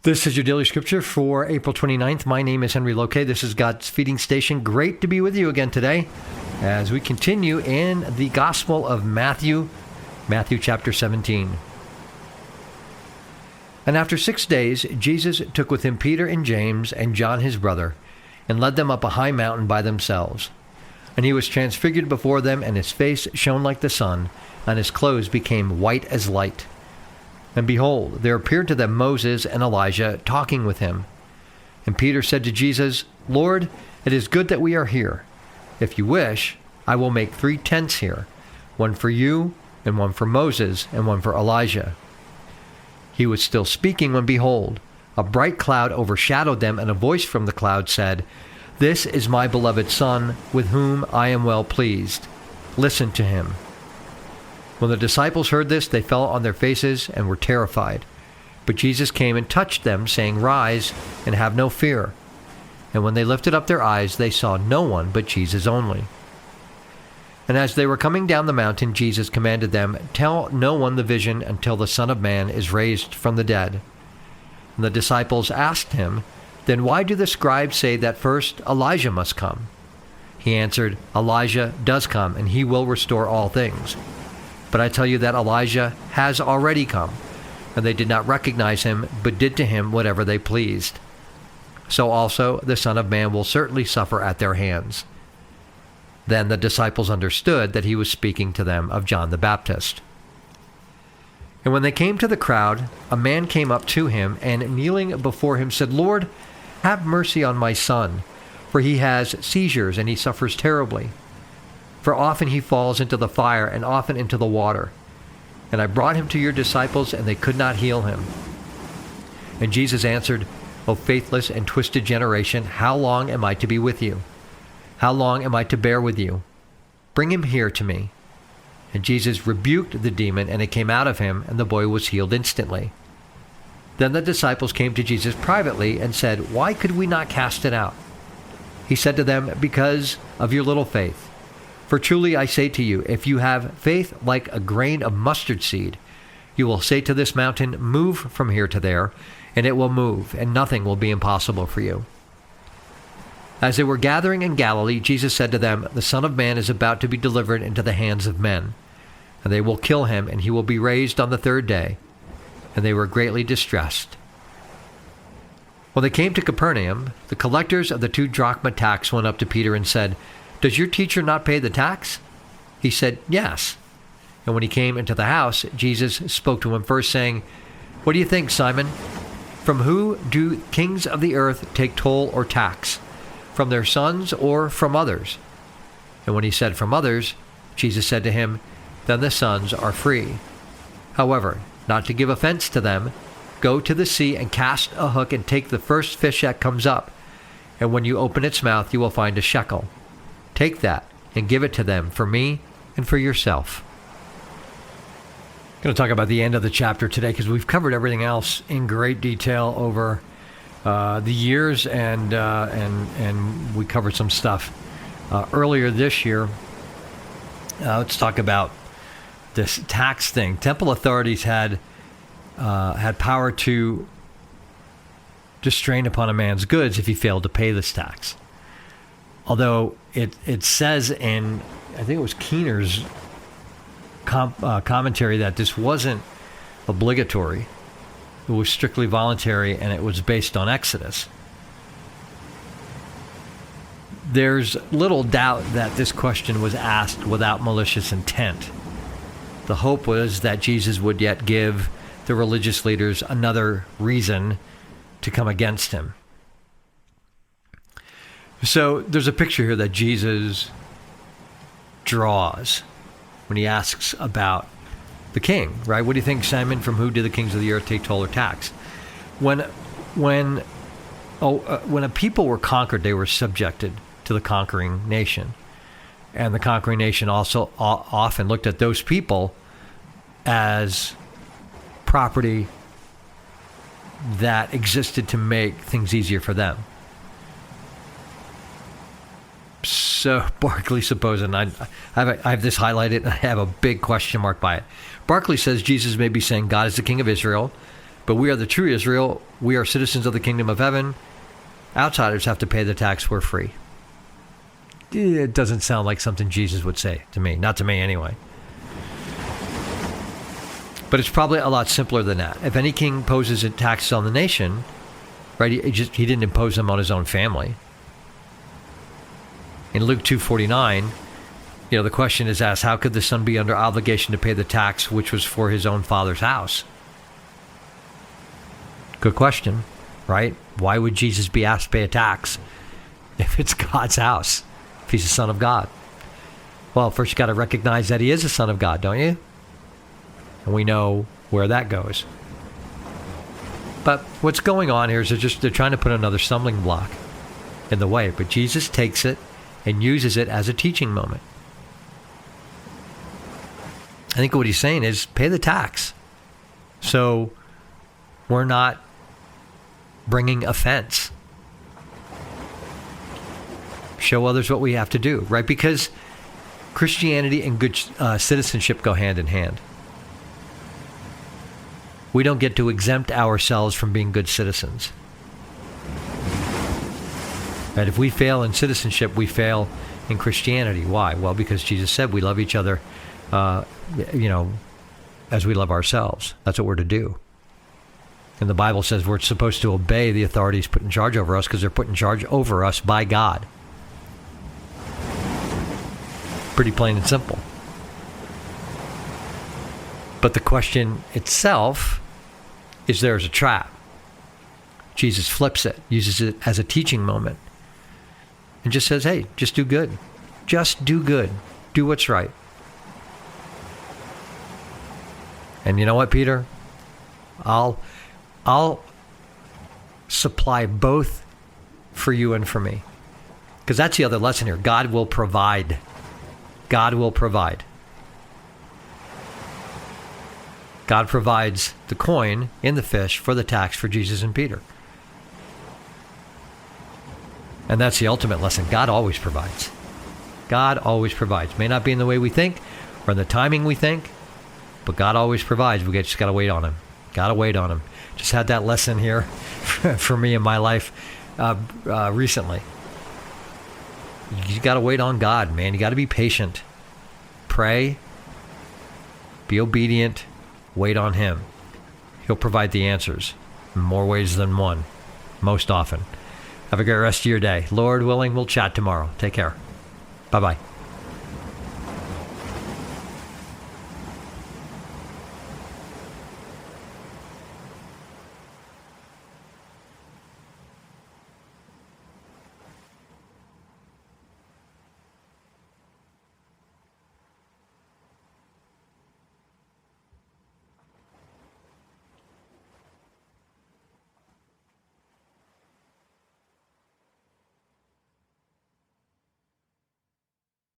This is your daily scripture for April 29th. My name is Henry Loke. This is God's Feeding Station. Great to be with you again today as we continue in the Gospel of Matthew, Matthew chapter 17. And after 6 days, Jesus took with him Peter and James and John his brother, and led them up a high mountain by themselves. And he was transfigured before them, and his face shone like the sun, and his clothes became white as light. And behold, there appeared to them Moses and Elijah talking with him. And Peter said to Jesus, Lord, it is good that we are here. If you wish, I will make 3 tents here, one for you, and one for Moses, and one for Elijah. He was still speaking when, behold, a bright cloud overshadowed them, and a voice from the cloud said, This is my beloved Son, with whom I am well pleased. Listen to him. When the disciples heard this, they fell on their faces and were terrified. But Jesus came and touched them, saying, Rise and have no fear. And when they lifted up their eyes, they saw no one but Jesus only. And as they were coming down the mountain, Jesus commanded them, Tell no one the vision until the Son of Man is raised from the dead. And the disciples asked him, Then why do the scribes say that first Elijah must come? He answered, Elijah does come, and he will restore all things. But I tell you that Elijah has already come, and they did not recognize him, but did to him whatever they pleased. So also the Son of Man will certainly suffer at their hands. Then the disciples understood that he was speaking to them of John the Baptist. And when they came to the crowd, a man came up to him, and kneeling before him said, Lord, have mercy on my son, for he has seizures, and he suffers terribly. For often he falls into the fire, and often into the water. And I brought him to your disciples, and they could not heal him. And Jesus answered, O faithless and twisted generation, how long am I to be with you? How long am I to bear with you? Bring him here to me. And Jesus rebuked the demon, and it came out of him, and the boy was healed instantly. Then the disciples came to Jesus privately and said, Why could we not cast it out? He said to them, Because of your little faith. For truly I say to you, if you have faith like a grain of mustard seed, you will say to this mountain, Move from here to there, and it will move, and nothing will be impossible for you. As they were gathering in Galilee, Jesus said to them, The Son of Man is about to be delivered into the hands of men, and they will kill him, and he will be raised on the 3rd day. And they were greatly distressed. When they came to Capernaum, the collectors of the 2 drachma tax went up to Peter and said, Does your teacher not pay the tax? He said, Yes. And when he came into the house, Jesus spoke to him first, saying, What do you think, Simon? From who do kings of the earth take toll or tax? From their sons or from others? And when he said from others, Jesus said to him, Then the sons are free. However, not to give offense to them, go to the sea and cast a hook and take the first fish that comes up. And when you open its mouth, you will find a shekel. Take that and give it to them for me and for yourself. I'm going to talk about the end of the chapter today because we've covered everything else in great detail over the years, and we covered some stuff earlier this year. Let's talk about this tax thing. Temple authorities had power to distrain upon a man's goods if he failed to pay this tax. Although it says in, I think it was Keener's commentary, that this wasn't obligatory. It was strictly voluntary, and it was based on Exodus. There's little doubt that this question was asked without malicious intent. The hope was that Jesus would yet give the religious leaders another reason to come against him. So there's a picture here that Jesus draws when he asks about the king, right? What do you think, Simon? From who do the kings of the earth take toll or tax? When a people were conquered, they were subjected to the conquering nation. And the conquering nation also often looked at those people as property that existed to make things easier for them. So Barclay supposes, and I have this highlighted, and I have a big question mark by it. Barclay says Jesus may be saying God is the king of Israel, But we are the true Israel. We are citizens of the kingdom of heaven. Outsiders have to pay the tax. We're free. It doesn't sound like something Jesus would say to me. Not to me, anyway. But it's probably a lot simpler than that. If any king imposes a tax on the nation, right, he didn't impose them on his own family. In Luke 2:49, the question is asked, how could the son be under obligation to pay the tax which was for his own father's house? Good question, right? Why would Jesus be asked to pay a tax if it's God's house, if he's the Son of God? Well, first you got to recognize that he is the Son of God, don't you? And we know where that goes. But what's going on here is they're trying to put another stumbling block in the way. But Jesus takes it and uses it as a teaching moment. I think what he's saying is pay the tax. So we're not bringing offense. Show others what we have to do, right? Because Christianity and good citizenship go hand in hand. We don't get to exempt ourselves from being good citizens. And if we fail in citizenship, we fail in Christianity. Why? Well, because Jesus said we love each other, as we love ourselves. That's what we're to do. And the Bible says we're supposed to obey the authorities put in charge over us because they're put in charge over us by God. Pretty plain and simple. But the question itself is there's a trap. Jesus flips it, uses it as a teaching moment, and just says, hey, just do good. Just do good. Do what's right. And you know what, Peter? I'll supply both for you and for me. Because that's the other lesson here. God will provide. God will provide. God provides the coin in the fish for the tax for Jesus and Peter. And that's the ultimate lesson. God always provides. God always provides. May not be in the way we think or in the timing we think, but God always provides. We just got to wait on him. Got to wait on him. Just had that lesson here for me in my life recently. You got to wait on God, man. You got to be patient. Pray. Be obedient. Wait on him. He'll provide the answers in more ways than one, most often. Have a great rest of your day. Lord willing, we'll chat tomorrow. Take care. Bye-bye.